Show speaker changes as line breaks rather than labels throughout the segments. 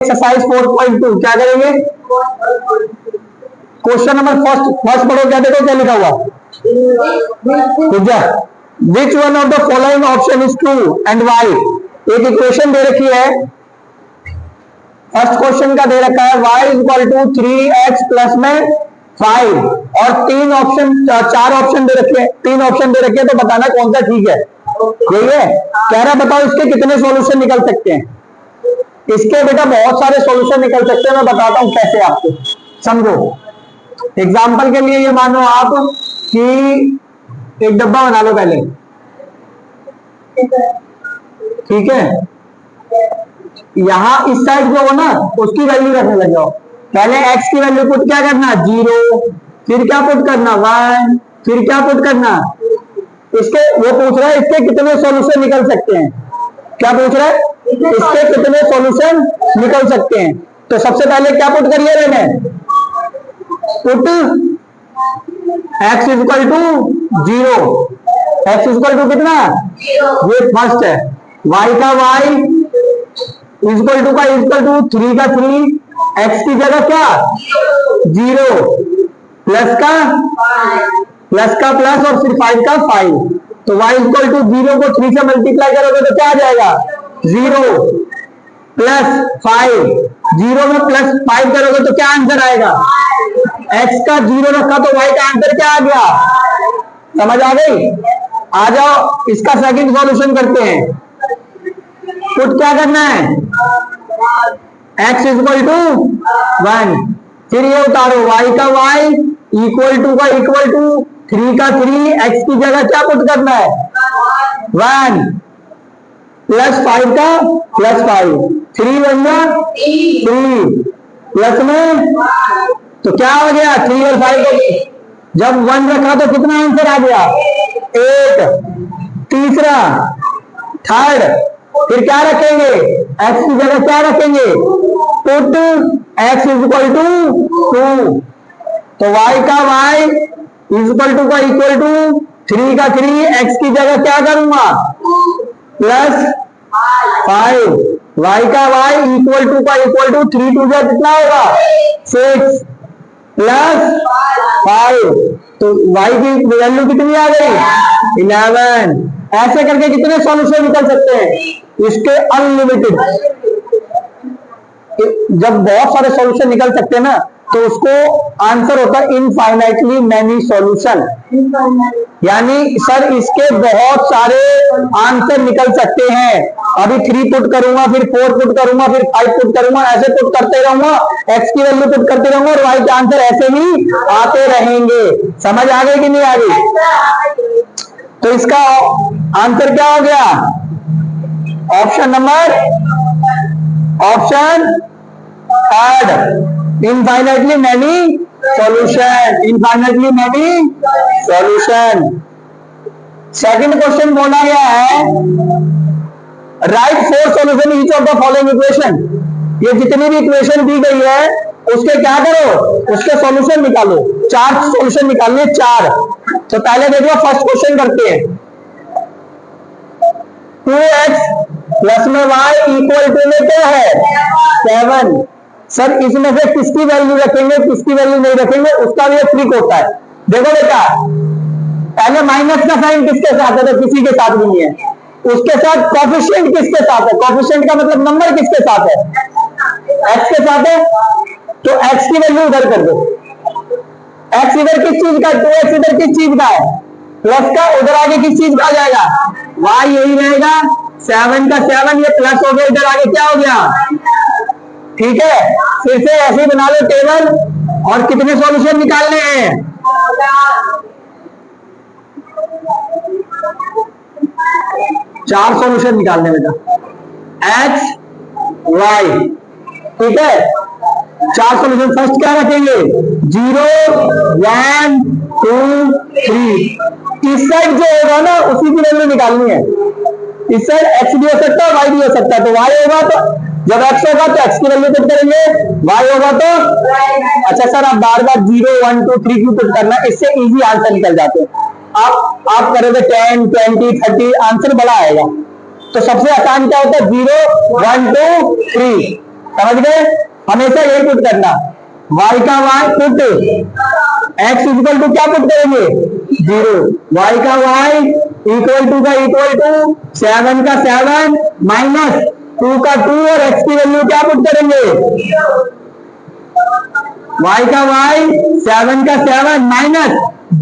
Exercise 4.2 क्या करेंगे? Question number first पढ़ो, क्या देखो क्या लिखा हुआ? Which one of the following option is true and why? एक इक्वेशन दे रखी है, फर्स्ट क्वेश्चन का दे रखा है y is equal to 3x plus में 5 और चार ऑप्शन दे रखे हैं, तीन ऑप्शन दे रखे हैं, तो बताना कौन सा ठीक है। यही है कह रहा, बताओ इसके कितने सॉल्यूशन निकल सकते हैं? इसके बेटा बहुत सारे सॉल्यूशन निकल सकते हैं, मैं बताता हूं कैसे आपको, समझो। एग्जांपल के लिए ये मानो आप कि एक डब्बा बना लो पहले, ठीक है, यहां इस साइड जो हो ना उसकी वैल्यू रखने लग जाओ। पहले x की वैल्यू पुट क्या करना? 0, फिर क्या पुट करना? 1, फिर क्या पुट करना? इसके वो पूछ रहा है इसके कितने सॉल्यूशन निकल सकते हैं। क्या पूछ रहा है? इसके कितने सॉल्यूशन निकल सकते हैं। तो सबसे पहले क्या पुट करिए मैंने? Put x is equal to 0, x is equal to कितना? ये फर्स्ट है। y का y इक्वल टू का इक्वल टू 3 का 3, x की जगह क्या? 0, प्लस का प्लस और फिर 5 का 5, तो y इक्वल टू 0 को 3 से मल्टीप्लाई करोगे तो क्या आ जाएगा? 0 प्लस 5, 0 में प्लस 5 करोगे तो क्या आंसर आएगा? x का 0 रखा तो y का आंसर क्या आ गया? समझ आ गई? आ जाओ इसका सेकंड सॉल्यूशन करते हैं। पुट क्या करना है? x इक्वल टू 1, फिर ये उतारो y का y इक्वल टू का इक्वल टू 3 का 3, x की जगह क्या पुट करना है? 1 प्लस 5 का प्लस 5, 3 बन गया 3 प्लस में, तो क्या हो गया? 3 और 5 को जब 1 रखा तो कितना आंसर आ गया? 8। तीसरा थर्ड, फिर क्या रखेंगे? x की जगह क्या रखेंगे? Put x is equal to 2, तो y का y इज इक्वल टू का इक्वल टू 3 का 3, x की जगह क्या करूंगा? प्लस 5, y का y इक्वल टू का इक्वल टू 3 टू जा कितना होगा? 6 प्लस 5, तो y की वैल्यू कितनी आ गई? 11। ऐसे करके कितने सॉल्यूशन निकल सकते हैं? इसके अनलिमिटेड। जब बहुत सारे सॉल्यूशन निकल सकते हैं ना तो उसको आंसर होता है इनफाइनाइटली मैनी सॉल्यूशन, यानी सर इसके बहुत सारे आंसर निकल सकते हैं। अभी 3 पुट करूंगा, फिर 4 पुट करूंगा, फिर 5 पुट करूंगा, ऐसे पुट करते रहूंगा, x की वैल्यू पुट करते रहूंगा और y के आंसर ऐसे ही आते रहेंगे। समझ आ गई कि नहीं आ गई? तो इसका आंसर क्या हो गया? Option third, infinitely many solution. Infinitely many solution. Second question बोला गया है right 4 solution each of the following equation. ये जितनी भी इक्वेशन दी गई है उसके क्या करो? उसके सॉल्यूशन निकालो। 4 सॉल्यूशन निकालने, 4। तो पहले देखो फर्स्ट क्वेश्चन करते हैं। 2x प्लस में y इक्वल टू में क्या है? 7। सर इसमें से किसकी वैल्यू रखेंगे, किसकी वैल्यू नहीं रखेंगे, उसका भी एक ट्रिक होता है। देखो बेटा, पहले माइनस का साइन किसके साथ है? तो किसी के साथ भी नहीं है। उसके साथ कोफिशिएंट किसके साथ है? कोफिशिएंट का मतलब नंबर किसके साथ है? x के साथ है, तो x की वैल्यू उधर कर दो। x इधर किस चीज का? 2x इधर किस चीज का है? प्लस का, उधर आगे किस चीज का आ जाएगा? y यही रहेगा, 7 का 7, ये प्लस हो गया, इधर आगे क्या हो गया? ठीक है, फिर से ऐसे ही बना लो टेबल। और कितने सॉल्यूशन निकालने हैं? 4 सॉल्यूशन निकालने बेटा, x y। ठीक है, 4 सॉल्यूशन। फर्स्ट क्या रखेंगे? 0 1 2 3। इस साइड जो होगा ना उसी की वैल्यू निकालनी है। इस साइड x भी हो सकता है, y भी हो सकता है। तो y होगा तो जब x होगा तो x की वैल्यू पुट करेंगे, y होगा तो अच्छा सर आप बार बार 0 1 2 3 क्यों पुट करना? इससे इजी आंसर निकल जाते हैं। आप करोगे 10 20 30, आंसर बड़ा आएगा। तो सबसे आसान क्या होता है? 0 1 2 3। समझ गए? हमेशा यही पुट करना, y का y put x equal to क्या पुट करेंगे 0, y का y इक्वल टू का इक्वल टू 7 का 7 माइनस 2 का 2 और x की वैल्यू क्या पुट करेंगे y का y 7 का 7 माइनस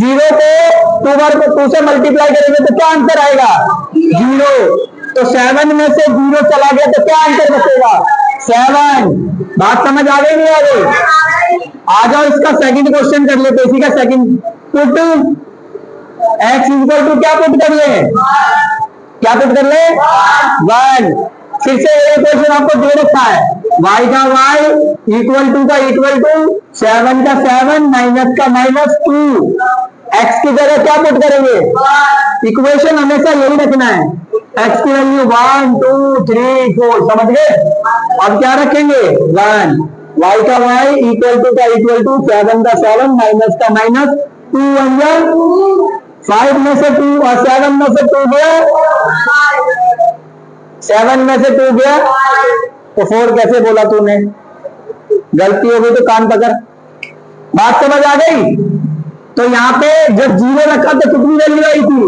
0 को 2 से मल्टीप्लाई करेंगे तो क्या आंसर आएगा 0। तो 7 में से 0 चला गया तो क्या आंसर बचेगा 7। बात समझ आ गई नहीं आ गई? आ जाओ इसका सेकंड क्वेश्चन कर लेते, इसी का second put x equal to क्या पुट कर ले, क्या पुट कर ले 1। फिर से ये क्वेश्चन आपको दे रखा है, y का y इक्वल टू का इक्वल टू 7 का 7 माइनस का माइनस 2, x की जगह क्या पुट करेंगे, इक्वेशन हमेशा यही रखना है, x की वैल्यू 1 2 3 4, समझ गए? अब क्या रखेंगे 1, y का y इक्वल टू का इक्वल टू 7 का 7 माइनस का माइनस 2 1 5 में से 2 और 7 में से 2 गया, 7 में से 2 गया तो 4 कैसे बोला तूने, गलती हो गई तो कान पकड़। बात समझ आ गई? तो यहाँ पे जब 0 रखा तो कितनी वैल्यू आई थी,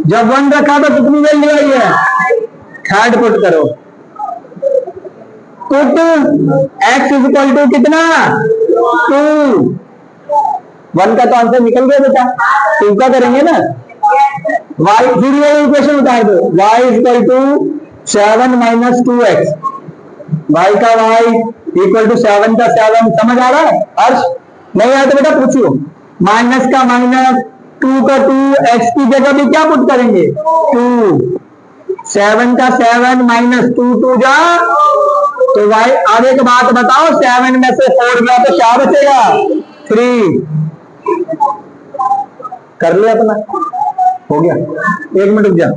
जब 1 रखा तो कितनी वैल्यू आई है, थर्ड पुट करो, पुट x इक्वल टू कितना 2, 1 का तो आंसर निकल गया बेटा, 2 का करेंगे ना, y फिर ये इक्वेशन उतार दो, y equal to 7 minus 2x, y का y इक्वल टू 7 का 7, समझ आ रहा है हर्ष? नहीं आया तो बेटा पूछो, माइनस का माइनस 2 का 2, x की जगह भी क्या पुट करेंगे 2, 7 का 7 माइनस 2 2 जा तो y, अब एक बात बताओ 7 में से 4 गया तो क्या बचेगा 3, कर लिया अपना, हो गया, 1 मिनट रुक जा।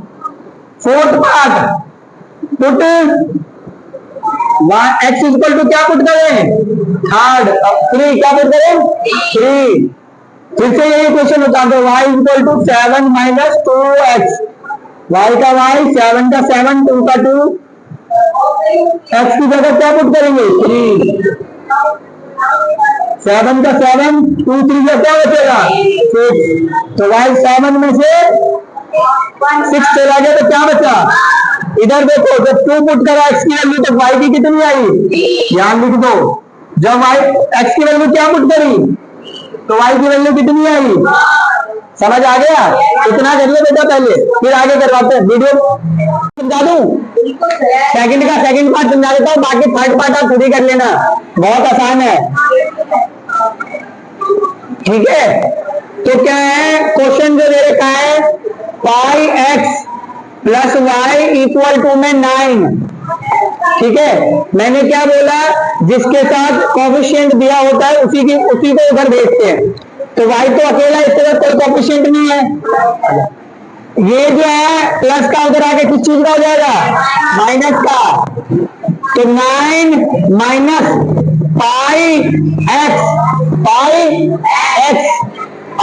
Fourth part put x equal to क्या पुट करें थर्ड, 3 क्या पुट करें 3, फिर से यही क्वेश्चन उतार दो, y equal to 7 minus 2x, y का y 7 का 7 2 का 2, x की जगह क्या पुट करेंगे 3, 7 का 7 2 3 का क्या बचेगा 6, तो y 7 में से 6 चला गया तो क्या बचा, इधर देखो जब 2 पुट करा x की वैल्यू तो y की कितनी आई, यहां लिख दो, जब y x की वैल्यू क्या पुट करी तो y की वैल्यू कितनी आई, समझ आ गया? इतना कर लो बेटा पहले, फिर आगे करवाते हैं, वीडियो समझा दूं, सेकंड का सेकंड पार्ट समझा देता हूं, बाकी थर्ड पार्ट आप खुद ही कर लेना, बहुत आसान है, ठीक है? तो क्या है क्वेश्चन जो दे रखा है, pi x plus y equal to में 9, ठीक है? मैंने क्या बोला, जिसके साथ कोएफिशिएंट दिया होता है उसी को उधर भेजते हैं, तो y तो अकेला, इस तरह कोई कोएफिशिएंट नहीं है, ये जो है प्लस का उधर आके किस चीज का हो जाएगा माइनस का, तो 9 माइनस पाई एक्स,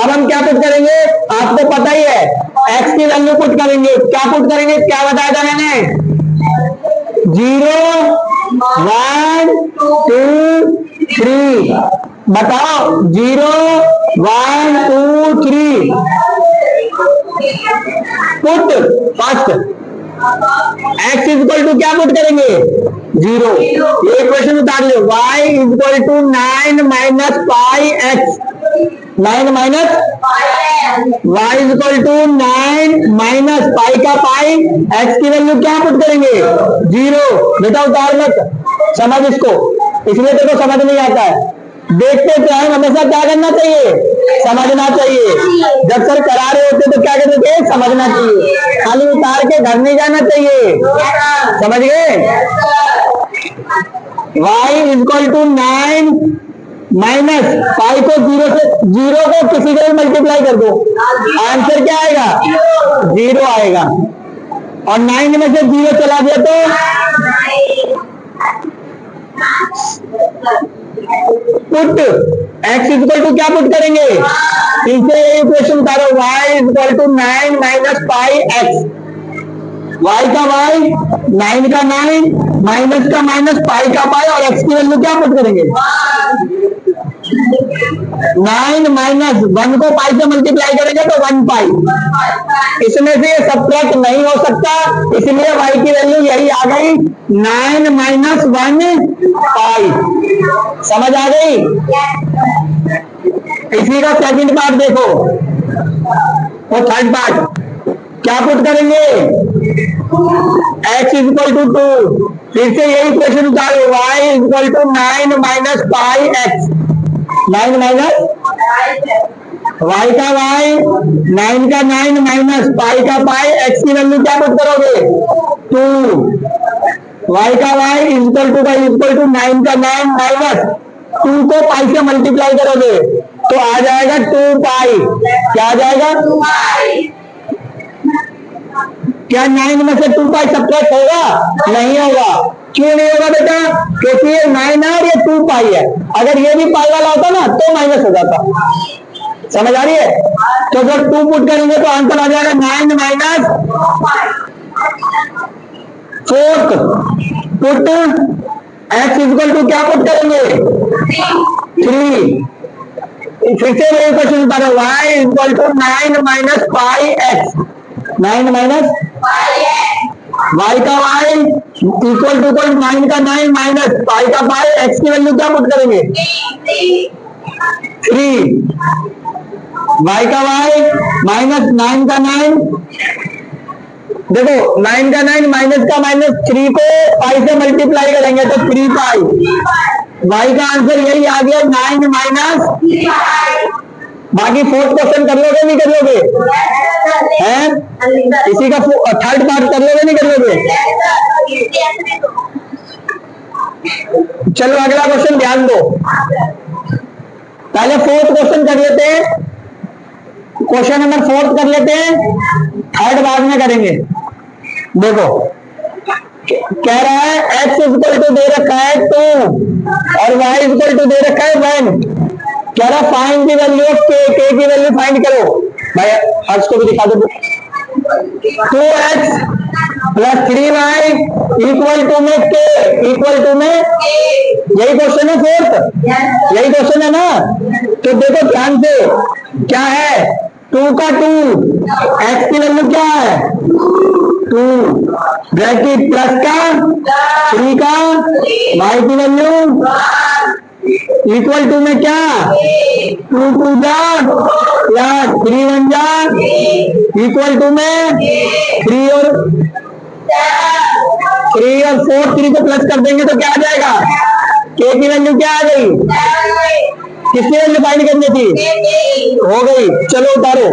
अब हम क्या पुट करेंगे, आपको पता ही है, x की वैल्यू पुट करेंगे, क्या पुट करेंगे, क्या बताया था मैंने 0 1 2 3, बताओ 0 1 2 3, put first x equal to क्या पुट करेंगे 0, ये क्वेश्चन उतार लो, y equal to 9 minus pi x, 9 minus y equal to 9 minus pi का पाई, x की वैल्यू क्या पुट करेंगे 0, बेटा उतार मत, समझ इसको, इसलिए तेरे को समझ नहीं आता है, देखते टाइम हमेशा क्या करना चाहिए, समझना चाहिए, जब सर करा रहे होते तो क्या करना चाहिए, समझना चाहिए, खाली उतार के घर नहीं जाना चाहिए, समझ गए? y equal to 9 minus pi को 0 को किसी से भी मल्टीप्लाई कर दो, आंसर क्या आएगा 0 आएगा, और 9 में से 0 चला गया तो पुट x इक्वल टू क्या पुट करेंगे, पीछे इक्वेशन उतारो, y equal to 9 minus pi x, y का y 9 का 9 माइनस का माइनस, पाई का पाई, और एक्स की वैल्यू क्या पुट करेंगे? 9 माइनस 1 को पाई से मल्टीप्लाई करेंगे तो 1 पाई। इसमें से ये सब्ट्रैक्ट नहीं हो सकता, इसलिए वाई की वैल्यू यही आ गई, 9 माइनस 1 पाई। समझ आ गई? इसी का सेकंड पार्ट देखो, वो थर्ड पार्ट क्या पुट करेंगे? x इक्वल टू 2, फिर से यही क्वेश्चन उतारो, y equal to 9 minus pi x. 9 minus y का y, 9 का 9 माइनस पाई का पाई, x की वैल्यू क्या पुट करोगे? 2। y का y इक्वल टू 9 का 9 माइनस 2 को पाई से मल्टीप्लाई करोगे तो आ जाएगा 2 पाई। क्या आ जाएगा? 2 पाई। क्या 9 में से 2 पाई सब्ट्रैक्ट होगा? नहीं होगा। क्यों नहीं होगा बेटा? क्योंकि ये 9 है और ये 2 पाई है। अगर ये भी पाई वाला होता ना तो माइनस हो जाता। समझ आ रही है? तो जब 2 पुट करेंगे तो आंसर आ जाएगा 9 minus 4 put x equal to क्या पुट करेंगे? 3। फिर से वही क्वेश्चन बता रहा, y equal to 9 minus pi x. 9 minus y का y इक्वल टू 9 का 9 माइनस पाई का पाई, x की वैल्यू क्या पुट करेंगे? 3। y का y माइनस 9 का 9, देखो 9 का 9 माइनस का माइनस, 3 को पाई से मल्टीप्लाई करेंगे तो 3 पाई। y का आंसर यही आ गया 9 माइनस। बाकी फोर्थ क्वेश्चन कर लोगे नहीं कर लोगे? हैं? इसी का थर्ड पार्ट कर लोगे नहीं कर लोगे? चलो अगला क्वेश्चन ध्यान दो, पहले फोर्थ क्वेश्चन कर लेते हैं, क्वेश्चन नंबर 4 कर लेते हैं, थर्ड बाद में करेंगे। देखो कह रहा है x इक्वल टू दे रखा है 2 और y इक्वल टू दे रखा है 1। कह रहा find the value of k, k की वैल्यू फाइंड करो। भाई हर्ष को भी दिखा दो। 2x plus 3y equal to में k, इक्वल टू में यही क्वेश्चन है फोर्थ, यही क्वेश्चन है ना? तो देखो ध्यान से, क्या है? 2 का 2, x की वैल्यू क्या है? 2 ब्रैकेट प्लस का 3 का y की वैल्यू इक्वल टू में क्या? 2 2 जा प्लस 3 1 जा इक्वल टू में 3 और 4, 3 को प्लस कर देंगे तो क्या आ जाएगा? k की वैल्यू क्या आ गई? किसकी वैल्यू फाइंड करनी थी? हो गई। चलो उतारो।